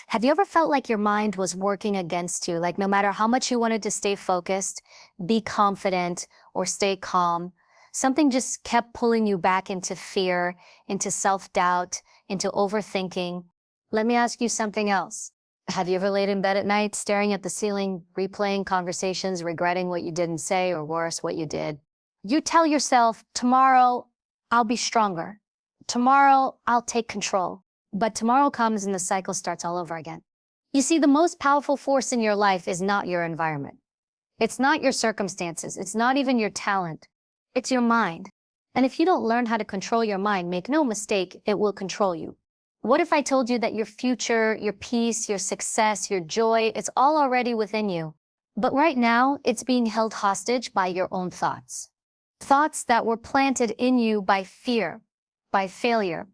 Have you ever felt like your mind was working against you? Like no matter how much you wanted to stay focused, be confident, or stay calm, something just kept pulling you back into fear, into self-doubt, into overthinking. Let me ask you something else. Have you ever laid in bed at night, staring at the ceiling, replaying conversations, regretting what you didn't say, or worse, what you did? You tell yourself, tomorrow, I'll be stronger. Tomorrow, I'll take control. But tomorrow comes and the cycle starts all over again. You see, the most powerful force in your life is not your environment. It's not your circumstances. It's not even your talent. It's your mind. And if you don't learn how to control your mind, make no mistake, it will control you. What if I told you that your future, your peace, your success, your joy, it's all already within you? But right now, it's being held hostage by your own thoughts. Thoughts that were planted in you by fear, by failure,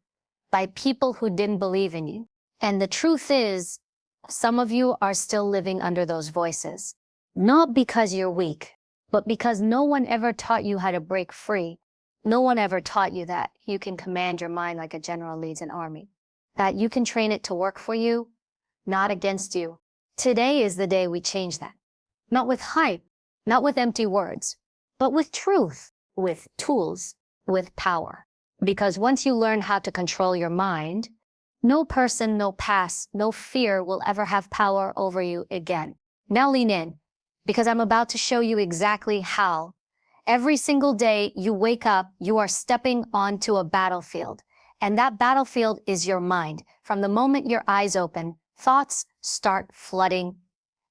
by people who didn't believe in you. And the truth is, some of you are still living under those voices. Not because you're weak, but because no one ever taught you how to break free. No one ever taught you that you can command your mind like a general leads an army. That you can train it to work for you, not against you. Today is the day we change that. Not with hype, not with empty words, but with truth, with tools, with power. Because once you learn how to control your mind, no person, no past, no fear will ever have power over you again. Now lean in, because I'm about to show you exactly how. Every single day you wake up, you are stepping onto a battlefield. And that battlefield is your mind. From the moment your eyes open, thoughts start flooding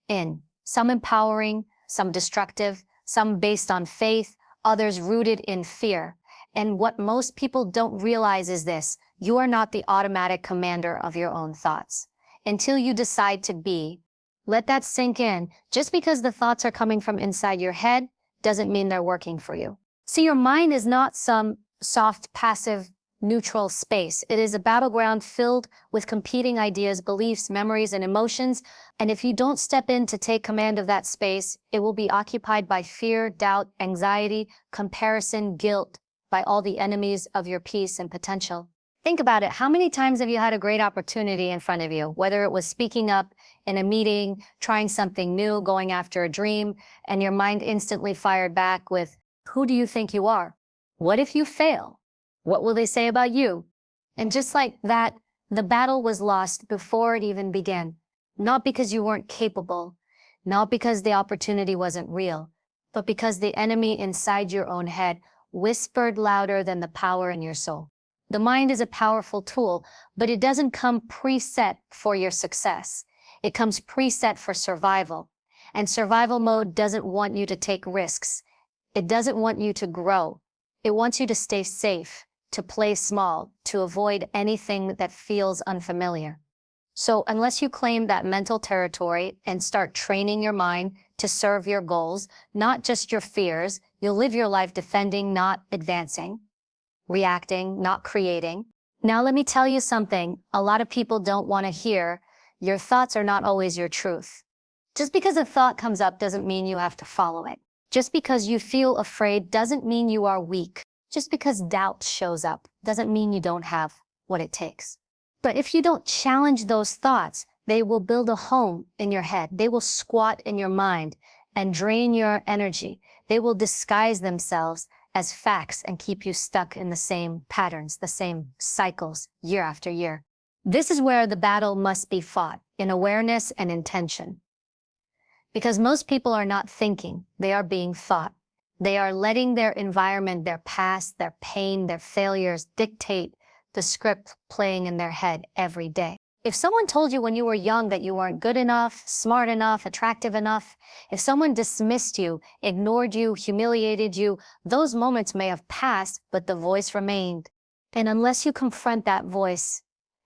in. Some empowering, some destructive, some based on faith, others rooted in fear. And what most people don't realize is this: you are not the automatic commander of your own thoughts. Until you decide to be, let that sink in. Just because the thoughts are coming from inside your head doesn't mean they're working for you. See, your mind is not some soft, passive, neutral space. It is a battleground filled with competing ideas, beliefs, memories, and emotions. And if you don't step in to take command of that space, it will be occupied by fear, doubt, anxiety, comparison, guilt, by all the enemies of your peace and potential. Think about it. How many times have you had a great opportunity in front of you, whether it was speaking up in a meeting, trying something new, going after a dream, and your mind instantly fired back with, who do you think you are? What if you fail? What will they say about you? And just like that, the battle was lost before it even began. Not because you weren't capable, not because the opportunity wasn't real, but because the enemy inside your own head whispered louder than the power in your soul. The mind is a powerful tool, but it doesn't come preset for your success. It comes preset for survival. And survival mode doesn't want you to take risks. It doesn't want you to grow. It wants you to stay safe, to play small, to avoid anything that feels unfamiliar. So unless you claim that mental territory and start training your mind to serve your goals, not just your fears, you'll live your life defending, not advancing, reacting, not creating. Now let me tell you something a lot of people don't want to hear. Your thoughts are not always your truth. Just because a thought comes up doesn't mean you have to follow it. Just because you feel afraid doesn't mean you are weak. Just because doubt shows up doesn't mean you don't have what it takes. But if you don't challenge those thoughts, they will build a home in your head. They will squat in your mind and drain your energy. They will disguise themselves as facts and keep you stuck in the same patterns, the same cycles, year after year. This is where the battle must be fought, in awareness and intention. Because most people are not thinking, they are being thought. They are letting their environment, their past, their pain, their failures dictate the script playing in their head every day. If someone told you when you were young that you weren't good enough, smart enough, attractive enough, if someone dismissed you, ignored you, humiliated you, those moments may have passed, but the voice remained. And unless you confront that voice,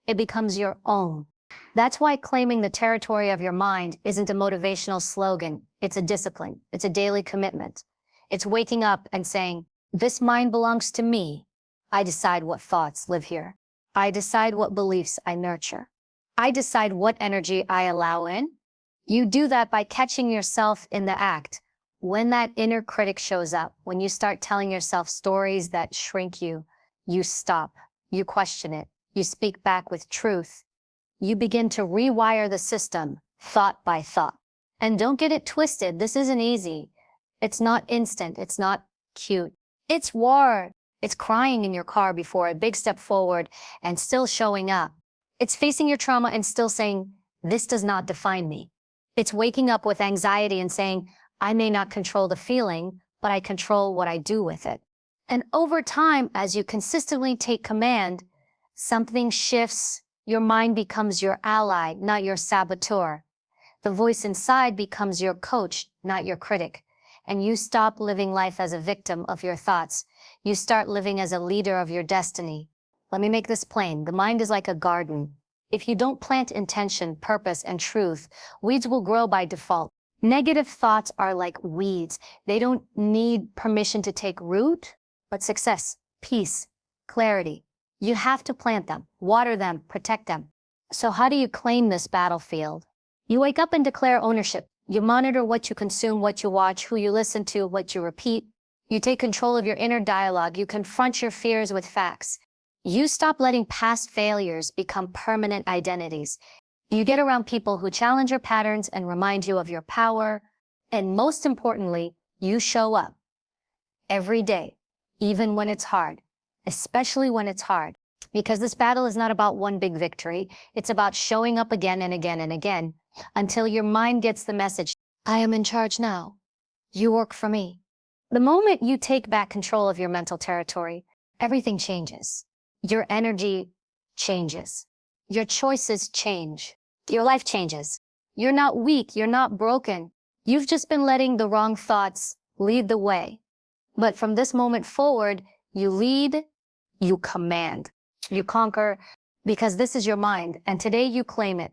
it becomes your own. That's why claiming the territory of your mind isn't a motivational slogan. It's a discipline. It's a daily commitment. It's waking up and saying, this mind belongs to me. I decide what thoughts live here. I decide what beliefs I nurture. I decide what energy I allow in. You do that by catching yourself in the act. When that inner critic shows up, when you start telling yourself stories that shrink you, you stop, you question it, you speak back with truth. You begin to rewire the system, thought by thought. And don't get it twisted, this isn't easy. It's not instant, it's not cute. It's war. It's crying in your car before a big step forward and still showing up. It's facing your trauma and still saying, this does not define me. It's waking up with anxiety and saying, I may not control the feeling, but I control what I do with it. And over time, as you consistently take command, something shifts. Your mind becomes your ally, not your saboteur. The voice inside becomes your coach, not your critic. And you stop living life as a victim of your thoughts. You start living as a leader of your destiny. Let me make this plain. The mind is like a garden. If you don't plant intention, purpose, and truth, weeds will grow by default. Negative thoughts are like weeds. They don't need permission to take root, but success, peace, clarity. You have to plant them, water them, protect them. So how do you claim this battlefield? You wake up and declare ownership. You monitor what you consume, what you watch, who you listen to, what you repeat. You take control of your inner dialogue. You confront your fears with facts. You stop letting past failures become permanent identities. You get around people who challenge your patterns and remind you of your power. And most importantly, you show up every day, even when it's hard, especially when it's hard. Because this battle is not about one big victory. It's about showing up again and again and again until your mind gets the message, I am in charge now. You work for me. The moment you take back control of your mental territory, everything changes. Your energy changes. Your choices change. Your life changes. You're not weak. You're not broken. You've just been letting the wrong thoughts lead the way. But from this moment forward, you lead, you command, you conquer, because this is your mind, and today you claim it.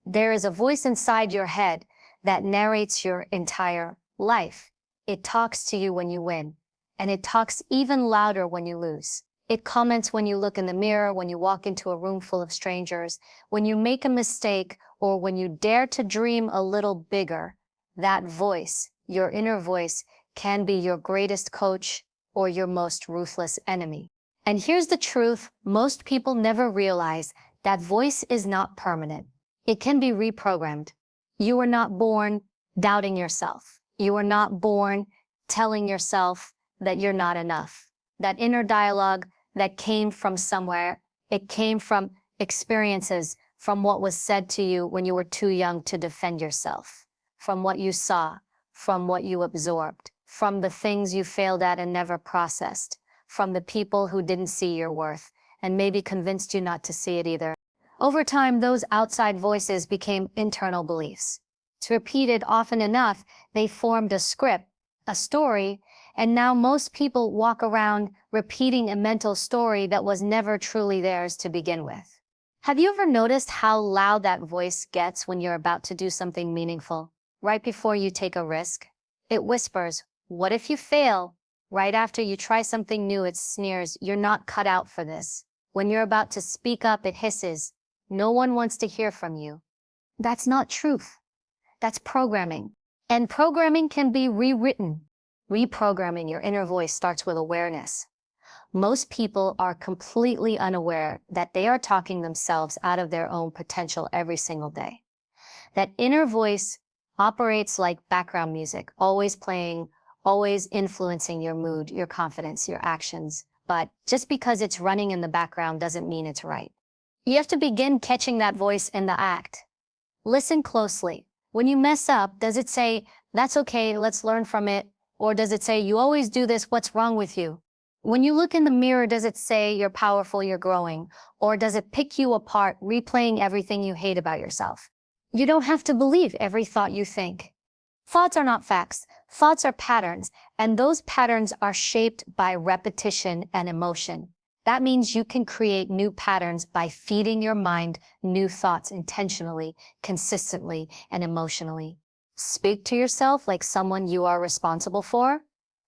There is a voice inside your head that narrates your entire life. It talks to you when you win, and it talks even louder when you lose. It comments when you look in the mirror, when you walk into a room full of strangers, when you make a mistake, or when you dare to dream a little bigger. That voice, your inner voice, can be your greatest coach or your most ruthless enemy. And here's the truth, most people never realize that voice is not permanent. It can be reprogrammed. You were not born doubting yourself. You were not born telling yourself that you're not enough. That inner dialogue that came from somewhere, it came from experiences, from what was said to you when you were too young to defend yourself, from what you saw, from what you absorbed, from the things you failed at and never processed, from the people who didn't see your worth and maybe convinced you not to see it either. Over time, those outside voices became internal beliefs. To repeat it often enough, they formed a script, a story, and now most people walk around repeating a mental story that was never truly theirs to begin with. Have you ever noticed how loud that voice gets when you're about to do something meaningful? Right before you take a risk? It whispers, what if you fail? Right after you try something new, it sneers, you're not cut out for this. When you're about to speak up, it hisses, no one wants to hear from you. That's not truth. That's programming. And programming can be rewritten. Reprogramming your inner voice starts with awareness. Most people are completely unaware that they are talking themselves out of their own potential every single day. That inner voice operates like background music, always playing, always influencing your mood, your confidence, your actions. But just because it's running in the background doesn't mean it's right. You have to begin catching that voice in the act. Listen closely. When you mess up, does it say, that's okay, let's learn from it? Or does it say, you always do this, what's wrong with you? When you look in the mirror, does it say, you're powerful, you're growing? Or does it pick you apart, replaying everything you hate about yourself? You don't have to believe every thought you think. Thoughts are not facts. Thoughts are patterns, and those patterns are shaped by repetition and emotion. That means you can create new patterns by feeding your mind new thoughts intentionally, consistently, and emotionally. Speak to yourself like someone you are responsible for,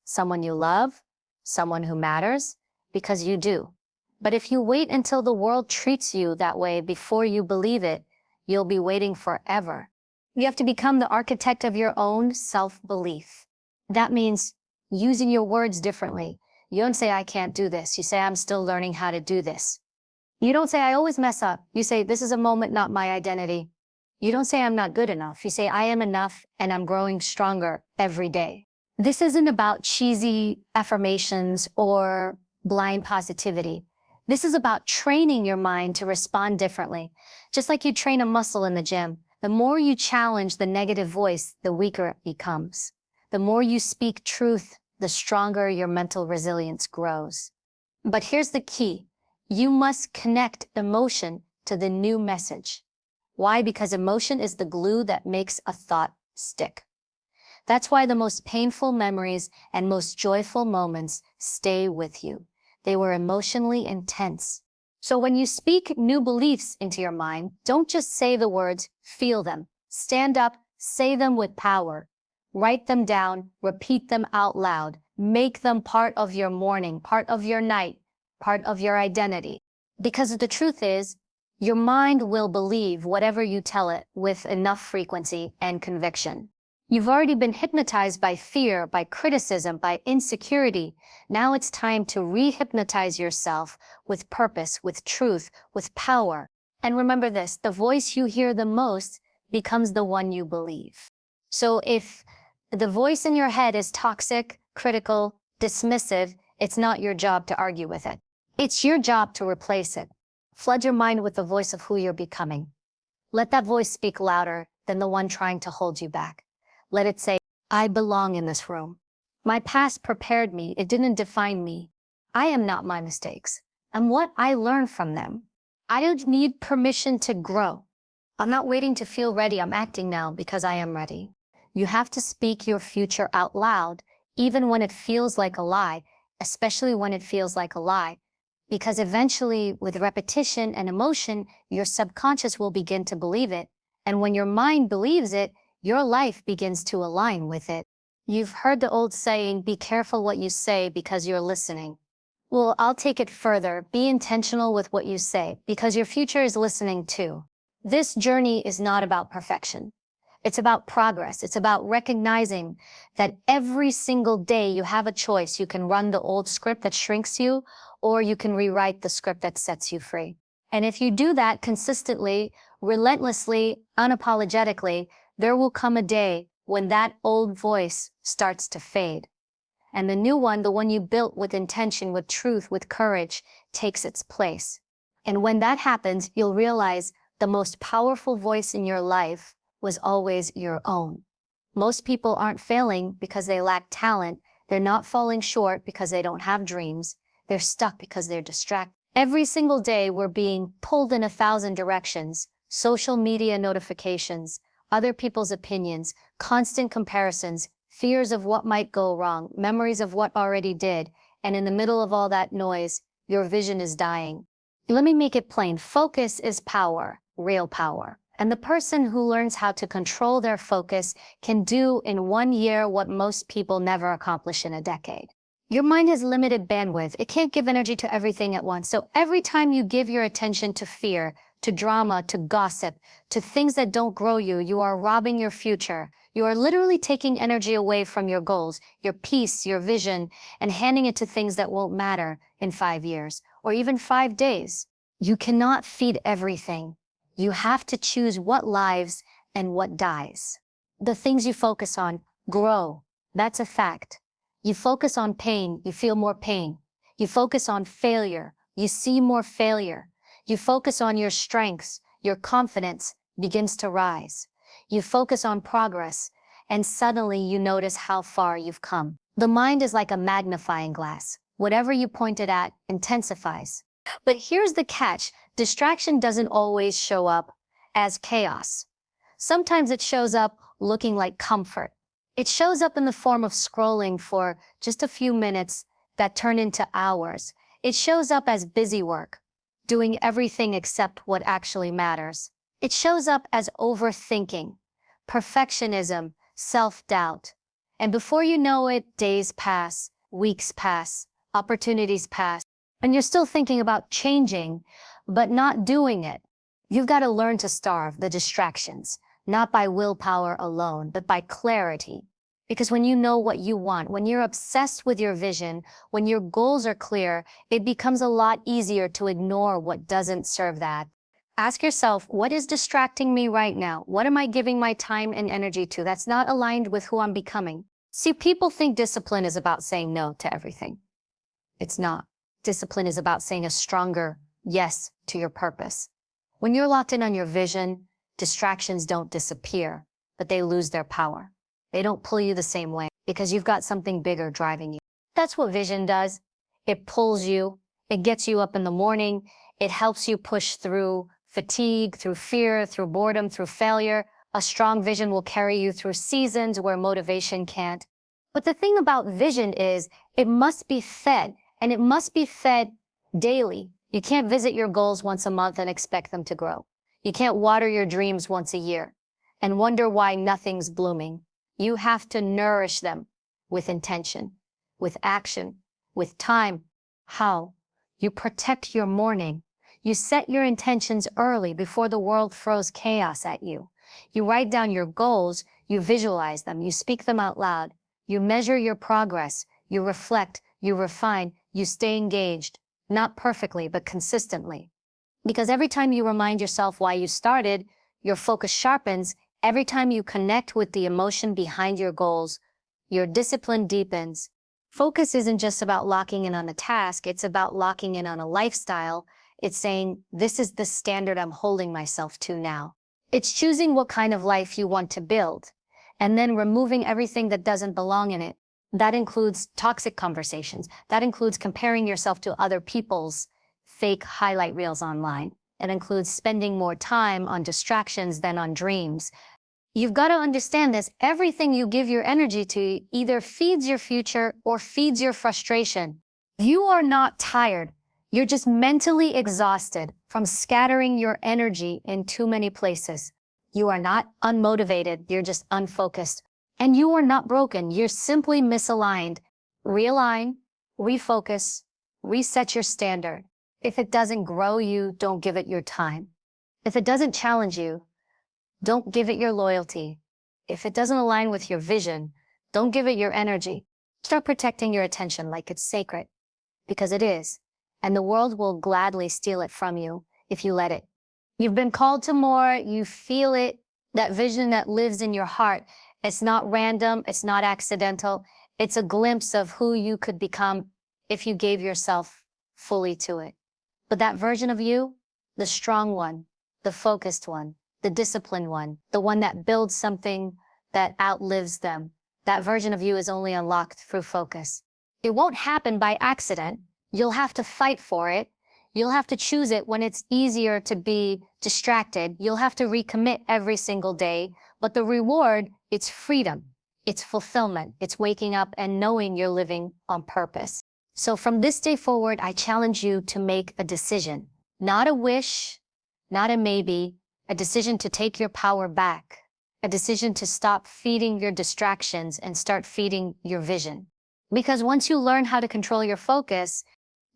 someone you love, someone who matters, because you do. But if you wait until the world treats you that way before you believe it, you'll be waiting forever. You have to become the architect of your own self-belief. That means using your words differently. You don't say, I can't do this. You say, I'm still learning how to do this. You don't say, I always mess up. You say, this is a moment, not my identity. You don't say, I'm not good enough. You say, I am enough and I'm growing stronger every day. This isn't about cheesy affirmations or blind positivity. This is about training your mind to respond differently. Just like you train a muscle in the gym, the more you challenge the negative voice, the weaker it becomes. The more you speak truth, the stronger your mental resilience grows. But here's the key. You must connect emotion to the new message. Why? Because emotion is the glue that makes a thought stick. That's why the most painful memories and most joyful moments stay with you. They were emotionally intense. So when you speak new beliefs into your mind, don't just say the words, feel them. Stand up, say them with power. Write them down, repeat them out loud. Make them part of your morning, part of your night, part of your identity. Because the truth is, your mind will believe whatever you tell it with enough frequency and conviction. You've already been hypnotized by fear, by criticism, by insecurity. Now it's time to re-hypnotize yourself with purpose, with truth, with power. And remember this, the voice you hear the most becomes the one you believe. So if the voice in your head is toxic, critical, dismissive, it's not your job to argue with it. It's your job to replace it. Flood your mind with the voice of who you're becoming. Let that voice speak louder than the one trying to hold you back. Let it say, I belong in this room. My past prepared me. It didn't define me. I am not my mistakes. I'm what I learned from them. I don't need permission to grow. I'm not waiting to feel ready. I'm acting now because I am ready. You have to speak your future out loud, even when it feels like a lie, especially when it feels like a lie. Because eventually, with repetition and emotion, your subconscious will begin to believe it. And when your mind believes it, your life begins to align with it. You've heard the old saying, be careful what you say because you're listening. Well, I'll take it further. Be intentional with what you say because your future is listening too. This journey is not about perfection. It's about progress. It's about recognizing that every single day you have a choice. You can run the old script that shrinks you, or you can rewrite the script that sets you free. And if you do that consistently, relentlessly, unapologetically, there will come a day when that old voice starts to fade. And the new one, the one you built with intention, with truth, with courage, takes its place. And when that happens, you'll realize the most powerful voice in your life was always your own. Most people aren't failing because they lack talent. They're not falling short because they don't have dreams. They're stuck because they're distracted. Every single day, we're being pulled in 1,000 directions. Social media notifications, other people's opinions, constant comparisons, fears of what might go wrong, memories of what already did. And in the middle of all that noise, your vision is dying. Let me make it plain. Focus is power, real power. And the person who learns how to control their focus can do in 1 year what most people never accomplish in a decade. Your mind has limited bandwidth. It can't give energy to everything at once. So every time you give your attention to fear, to drama, to gossip, to things that don't grow you, you are robbing your future. You are literally taking energy away from your goals, your peace, your vision, and handing it to things that won't matter in 5 years or even 5 days. You cannot feed everything. You have to choose what lives and what dies. The things you focus on grow. That's a fact. You focus on pain, you feel more pain. You focus on failure, you see more failure. You focus on your strengths, your confidence begins to rise. You focus on progress, and suddenly you notice how far you've come. The mind is like a magnifying glass. Whatever you point it at intensifies. But here's the catch. Distraction doesn't always show up as chaos. Sometimes it shows up looking like comfort. It shows up in the form of scrolling for just a few minutes that turn into hours. It shows up as busy work, doing everything except what actually matters. It shows up as overthinking, perfectionism, self-doubt. And before you know it, days pass, weeks pass, opportunities pass, and you're still thinking about changing, but not doing it. You've got to learn to starve the distractions, not by willpower alone, but by clarity. Because when you know what you want, when you're obsessed with your vision, when your goals are clear, it becomes a lot easier to ignore what doesn't serve that. Ask yourself, what is distracting me right now? What am I giving my time and energy to that's not aligned with who I'm becoming? See, people think discipline is about saying no to everything. It's not. Discipline is about saying a stronger yes to your purpose. When you're locked in on your vision, distractions don't disappear, but they lose their power. They don't pull you the same way because you've got something bigger driving you. That's what vision does. It pulls you. It gets you up in the morning. It helps you push through fatigue, through fear, through boredom, through failure. A strong vision will carry you through seasons where motivation can't. But the thing about vision is it must be fed, and it must be fed daily. You can't visit your goals once a month and expect them to grow. You can't water your dreams once a year and wonder why nothing's blooming. You have to nourish them with intention, with action, with time. How? You protect your morning. You set your intentions early before the world throws chaos at you. You write down your goals, you visualize them, you speak them out loud. You measure your progress, you reflect, you refine, you stay engaged, not perfectly, but consistently. Because every time you remind yourself why you started, your focus sharpens. Every time you connect with the emotion behind your goals, your discipline deepens. Focus isn't just about locking in on a task, it's about locking in on a lifestyle. It's saying, this is the standard I'm holding myself to now. It's choosing what kind of life you want to build, and then removing everything that doesn't belong in it. That includes toxic conversations. That includes comparing yourself to other people's fake highlight reels online. It includes spending more time on distractions than on dreams. You've got to understand this. Everything you give your energy to either feeds your future or feeds your frustration. You are not tired. You're just mentally exhausted from scattering your energy in too many places. You are not unmotivated. You're just unfocused. And you are not broken. You're simply misaligned. Realign, refocus, reset your standard. If it doesn't grow you, don't give it your time. If it doesn't challenge you, don't give it your loyalty. If it doesn't align with your vision, don't give it your energy. Start protecting your attention like it's sacred, because it is, and the world will gladly steal it from you if you let it. You've been called to more, you feel it, that vision that lives in your heart. It's not random, it's not accidental. It's a glimpse of who you could become if you gave yourself fully to it. But that version of you, the strong one, the focused one, the disciplined one, the one that builds something that outlives them, that version of you is only unlocked through focus. It won't happen by accident. You'll have to fight for it. You'll have to choose it when it's easier to be distracted. You'll have to recommit every single day. But the reward, it's freedom. It's fulfillment. It's waking up and knowing you're living on purpose. So from this day forward, I challenge you to make a decision. Not a wish, not a maybe, a decision to take your power back. A decision to stop feeding your distractions and start feeding your vision. Because once you learn how to control your focus,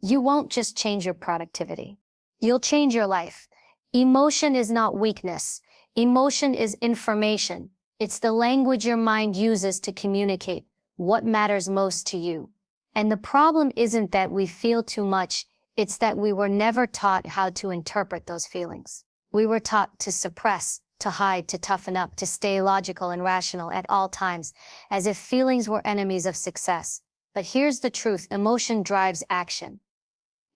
you won't just change your productivity. You'll change your life. Emotion is not weakness. Emotion is information. It's the language your mind uses to communicate what matters most to you. And the problem isn't that we feel too much, it's that we were never taught how to interpret those feelings. We were taught to suppress, to hide, to toughen up, to stay logical and rational at all times, as if feelings were enemies of success. But here's the truth, emotion drives action.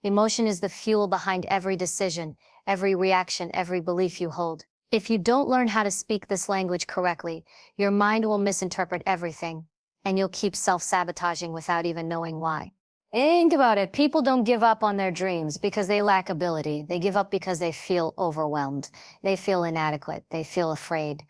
Emotion is the fuel behind every decision, every reaction, every belief you hold. If you don't learn how to speak this language correctly, your mind will misinterpret everything, and you'll keep self-sabotaging without even knowing why. Think about it. People don't give up on their dreams because they lack ability. They give up because they feel overwhelmed. They feel inadequate. They feel afraid.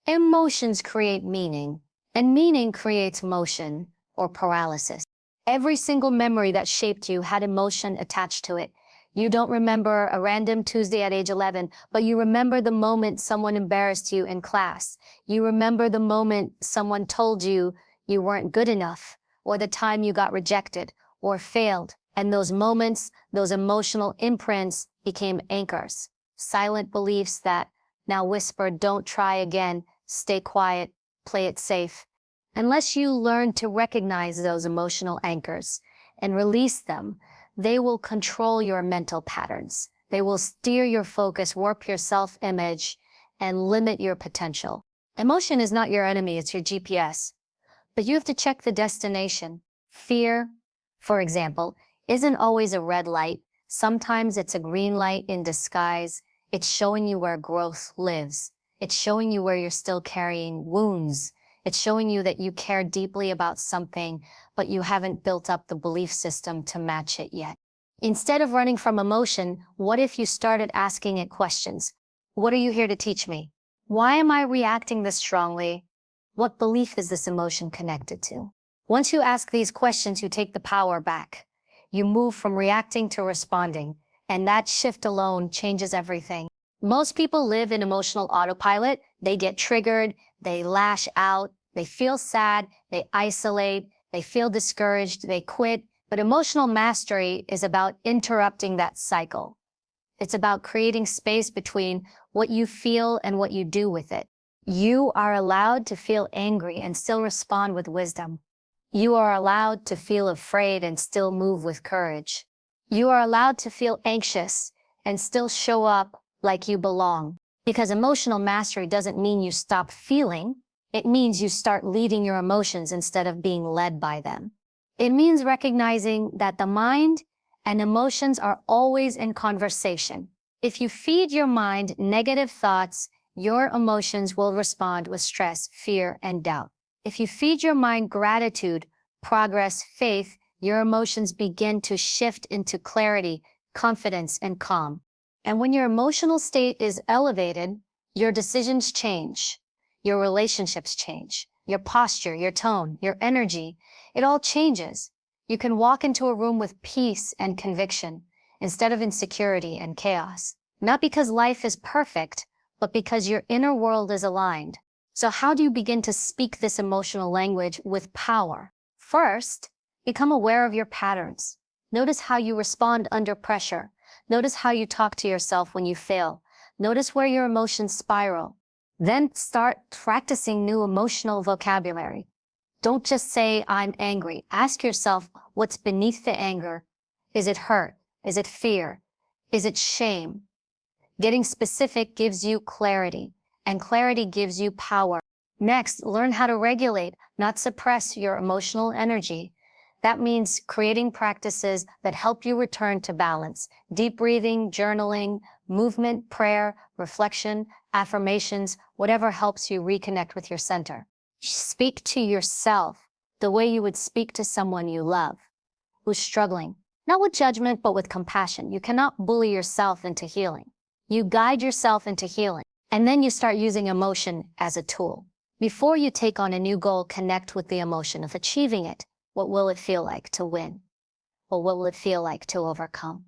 Emotions create meaning, and meaning creates motion or paralysis. Every single memory that shaped you had emotion attached to it. You don't remember a random Tuesday at age 11, but you remember the moment someone embarrassed you in class. You remember the moment someone told you you weren't good enough, or the time you got rejected or failed. And those moments, those emotional imprints became anchors, silent beliefs that now whisper, don't try again, stay quiet, play it safe. Unless you learn to recognize those emotional anchors and release them, they will control your mental patterns. They will steer your focus, warp your self-image, and limit your potential. Emotion is not your enemy, it's your GPS. But you have to check the destination. Fear, for example, isn't always a red light. Sometimes it's a green light in disguise. It's showing you where growth lives. It's showing you where you're still carrying wounds. It's showing you that you care deeply about something, but you haven't built up the belief system to match it yet. Instead of running from emotion, what if you started asking it questions? What are you here to teach me? Why am I reacting this strongly? What belief is this emotion connected to? Once you ask these questions, you take the power back. You move from reacting to responding, and that shift alone changes everything. Most people live in emotional autopilot. They get triggered, they lash out, they feel sad, they isolate, they feel discouraged, they quit. But emotional mastery is about interrupting that cycle. It's about creating space between what you feel and what you do with it. You are allowed to feel angry and still respond with wisdom. You are allowed to feel afraid and still move with courage. You are allowed to feel anxious and still show up like you belong. Because emotional mastery doesn't mean you stop feeling. It means you start leading your emotions instead of being led by them. It means recognizing that the mind and emotions are always in conversation. If you feed your mind negative thoughts, your emotions will respond with stress, fear, and doubt. If you feed your mind gratitude, progress, faith, your emotions begin to shift into clarity, confidence, and calm. And when your emotional state is elevated, your decisions change, your relationships change, your posture, your tone, your energy, it all changes. You can walk into a room with peace and conviction instead of insecurity and chaos. Not because life is perfect, but because your inner world is aligned. So how do you begin to speak this emotional language with power? First, become aware of your patterns. Notice how you respond under pressure. Notice how you talk to yourself when you fail. Notice where your emotions spiral. Then start practicing new emotional vocabulary. Don't just say, I'm angry. Ask yourself, what's beneath the anger? Is it hurt? Is it fear? Is it shame? Getting specific gives you clarity, and clarity gives you power. Next, learn how to regulate, not suppress your emotional energy. That means creating practices that help you return to balance. Deep breathing, journaling, movement, prayer, reflection, affirmations, whatever helps you reconnect with your center. Speak to yourself the way you would speak to someone you love, who's struggling. Not with judgment, but with compassion. You cannot bully yourself into healing. You guide yourself into healing, and then you start using emotion as a tool. Before you take on a new goal, connect with the emotion of achieving it. What will it feel like to win? Or what will it feel like to overcome?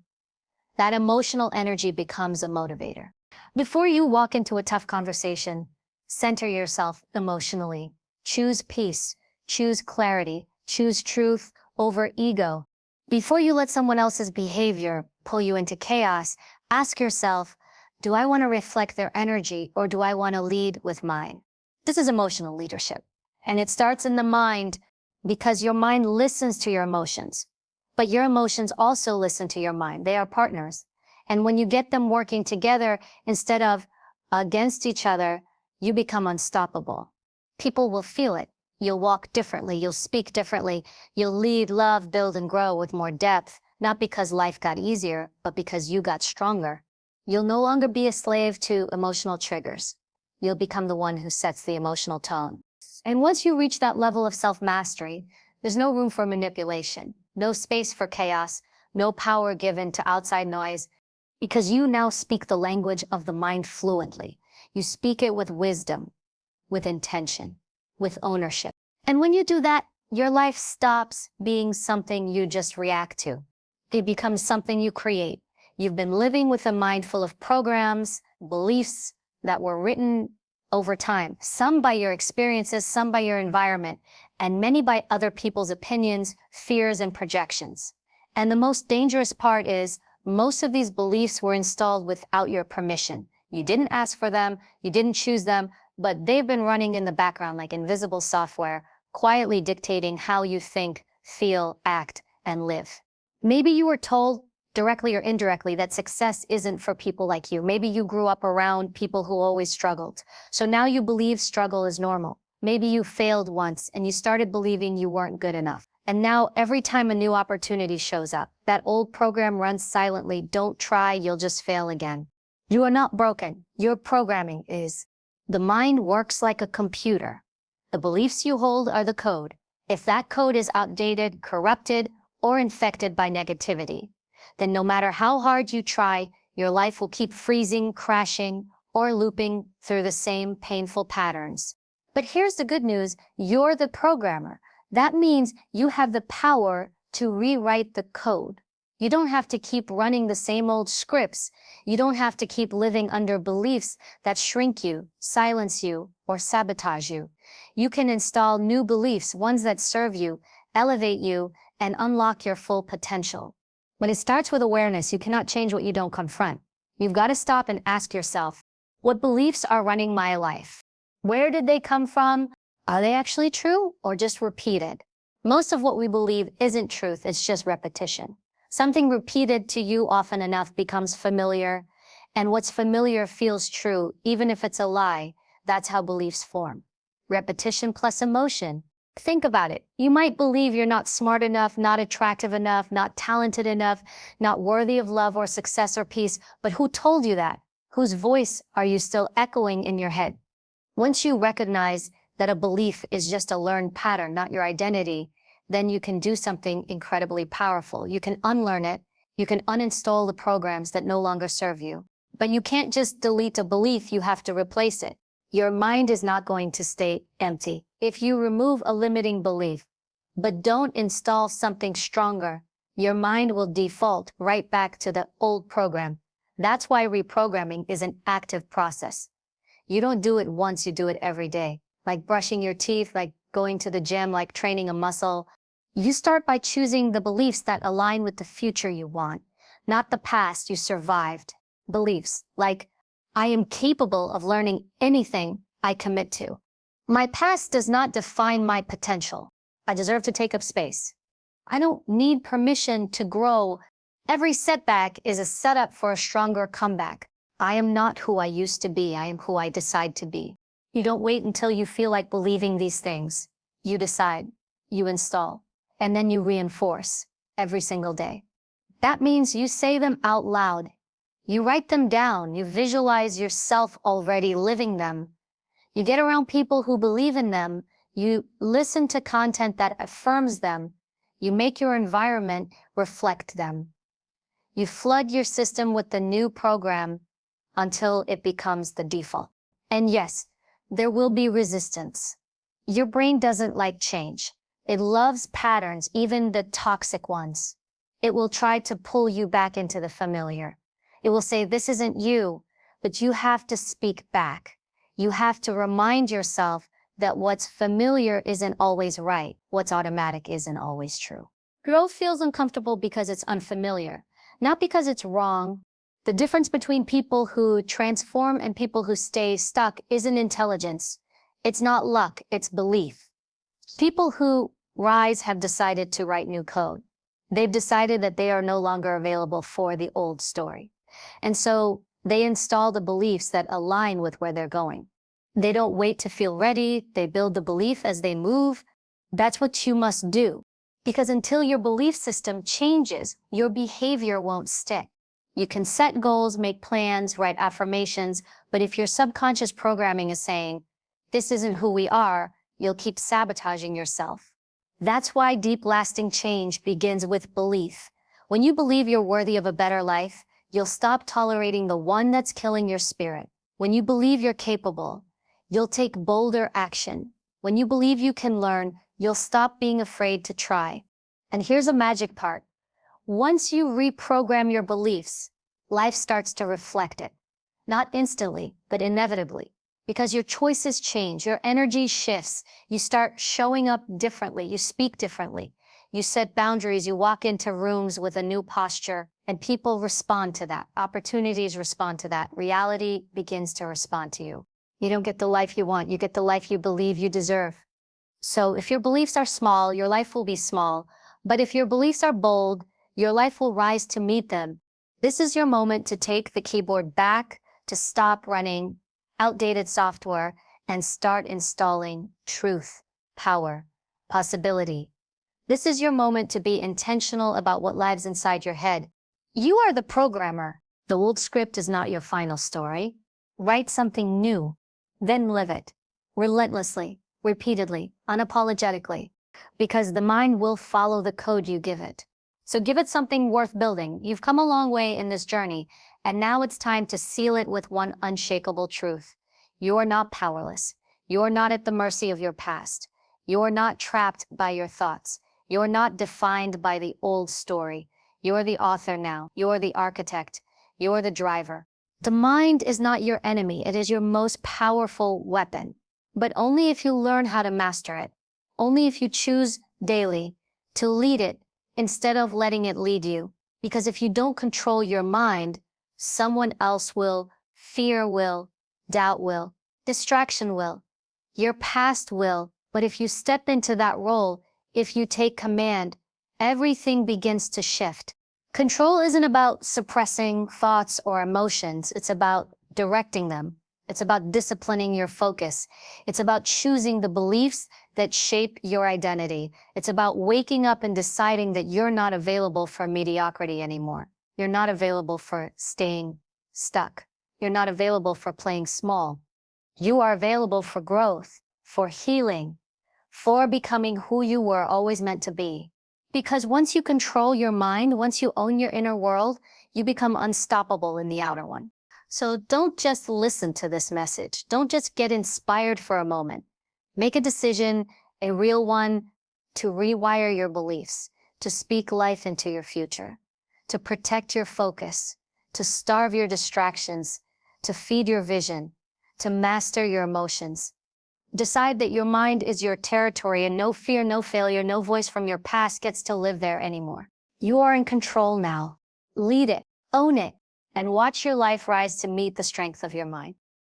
That emotional energy becomes a motivator. Before you walk into a tough conversation, center yourself emotionally. Choose peace, choose clarity, choose truth over ego. Before you let someone else's behavior pull you into chaos, ask yourself, do I want to reflect their energy or do I want to lead with mine? This is emotional leadership. And it starts in the mind because your mind listens to your emotions. But your emotions also listen to your mind. They are partners. And when you get them working together instead of against each other, you become unstoppable. People will feel it. You'll walk differently. You'll speak differently. You'll lead, love, build, and grow with more depth, not because life got easier, but because you got stronger. You'll no longer be a slave to emotional triggers. You'll become the one who sets the emotional tone. And once you reach that level of self-mastery, there's no room for manipulation, no space for chaos, no power given to outside noise, because you now speak the language of the mind fluently. You speak it with wisdom, with intention, with ownership. And when you do that, your life stops being something you just react to. It becomes something you create. You've been living with a mind full of programs, beliefs that were written over time, some by your experiences, some by your environment, and many by other people's opinions, fears, and projections. And the most dangerous part is most of these beliefs were installed without your permission. You didn't ask for them, you didn't choose them, but they've been running in the background like invisible software, quietly dictating how you think, feel, act, and live. Maybe you were told, directly or indirectly, that success isn't for people like you. Maybe you grew up around people who always struggled. So now you believe struggle is normal. Maybe you failed once and you started believing you weren't good enough. And now every time a new opportunity shows up, that old program runs silently. Don't try, you'll just fail again. You are not broken. Your programming is. The mind works like a computer. The beliefs you hold are the code. If that code is outdated, corrupted, or infected by negativity, then no matter how hard you try, your life will keep freezing, crashing, or looping through the same painful patterns. But here's the good news, you're the programmer. That means you have the power to rewrite the code. You don't have to keep running the same old scripts. You don't have to keep living under beliefs that shrink you, silence you, or sabotage you. You can install new beliefs, ones that serve you, elevate you, and unlock your full potential. When it starts with awareness, you cannot change what you don't confront. You've got to stop and ask yourself, what beliefs are running my life? Where did they come from? Are they actually true or just repeated? Most of what we believe isn't truth, it's just repetition. Something repeated to you often enough becomes familiar, and what's familiar feels true, even if it's a lie. That's how beliefs form. Repetition plus emotion. Think about it. You might believe you're not smart enough, not attractive enough, not talented enough, not worthy of love or success or peace, but who told you that? Whose voice are you still echoing in your head? Once you recognize that a belief is just a learned pattern, not your identity, then you can do something incredibly powerful. You can unlearn it. You can uninstall the programs that no longer serve you. But you can't just delete a belief, you have to replace it. Your mind is not going to stay empty. If you remove a limiting belief, but don't install something stronger, your mind will default right back to the old program. That's why reprogramming is an active process. You don't do it once, you do it every day. Like brushing your teeth, like going to the gym, like training a muscle. You start by choosing the beliefs that align with the future you want, not the past you survived. Beliefs like, I am capable of learning anything I commit to. My past does not define my potential. I deserve to take up space. I don't need permission to grow. Every setback is a setup for a stronger comeback. I am not who I used to be. I am who I decide to be. You don't wait until you feel like believing these things. You decide, you install, and then you reinforce every single day. That means you say them out loud. You write them down. You visualize yourself already living them. You get around people who believe in them. You listen to content that affirms them. You make your environment reflect them. You flood your system with the new program until it becomes the default. And yes, there will be resistance. Your brain doesn't like change. It loves patterns, even the toxic ones. It will try to pull you back into the familiar. It will say, this isn't you, but you have to speak back. You have to remind yourself that what's familiar isn't always right. What's automatic isn't always true. Growth feels uncomfortable because it's unfamiliar, not because it's wrong. The difference between people who transform and people who stay stuck isn't intelligence. It's not luck, it's belief. People who rise have decided to write new code. They've decided that they are no longer available for the old story. And so they install the beliefs that align with where they're going. They don't wait to feel ready. They build the belief as they move. That's what you must do. Because until your belief system changes, your behavior won't stick. You can set goals, make plans, write affirmations, but if your subconscious programming is saying, this isn't who we are, you'll keep sabotaging yourself. That's why deep lasting change begins with belief. When you believe you're worthy of a better life, you'll stop tolerating the one that's killing your spirit. When you believe you're capable, you'll take bolder action. When you believe you can learn, you'll stop being afraid to try. And here's a magic part. Once you reprogram your beliefs, life starts to reflect it. Not instantly, but inevitably. Because your choices change, your energy shifts, you start showing up differently, you speak differently. You set boundaries, you walk into rooms with a new posture, and people respond to that. Opportunities respond to that. Reality begins to respond to you. You don't get the life you want, you get the life you believe you deserve. So if your beliefs are small, your life will be small. But if your beliefs are bold, your life will rise to meet them. This is your moment to take the keyboard back, to stop running outdated software, and start installing truth, power, possibility. This is your moment to be intentional about what lives inside your head. You are the programmer. The old script is not your final story. Write something new, then live it. Relentlessly, repeatedly, unapologetically. Because the mind will follow the code you give it. So give it something worth building. You've come a long way in this journey, and now it's time to seal it with one unshakable truth. You're not powerless. You're not at the mercy of your past. You're not trapped by your thoughts. You're not defined by the old story. You're the author now. You're the architect. You're the driver. The mind is not your enemy. It is your most powerful weapon. But only if you learn how to master it. Only if you choose daily to lead it instead of letting it lead you. Because if you don't control your mind, someone else will, fear will, doubt will, distraction will, your past will. But if you step into that role, if you take command, everything begins to shift. Control isn't about suppressing thoughts or emotions. It's about directing them. It's about disciplining your focus. It's about choosing the beliefs that shape your identity. It's about waking up and deciding that you're not available for mediocrity anymore. You're not available for staying stuck. You're not available for playing small. You are available for growth, for healing, for becoming who you were always meant to be. Because once you control your mind, once you own your inner world, you become unstoppable in the outer one. So don't just listen to this message. Don't just get inspired for a moment. Make a decision, a real one, to rewire your beliefs, to speak life into your future, to protect your focus, to starve your distractions, to feed your vision, to master your emotions. Decide that your mind is your territory and no fear, no failure, no voice from your past gets to live there anymore. You are in control now. Lead it, own it, and watch your life rise to meet the strength of your mind.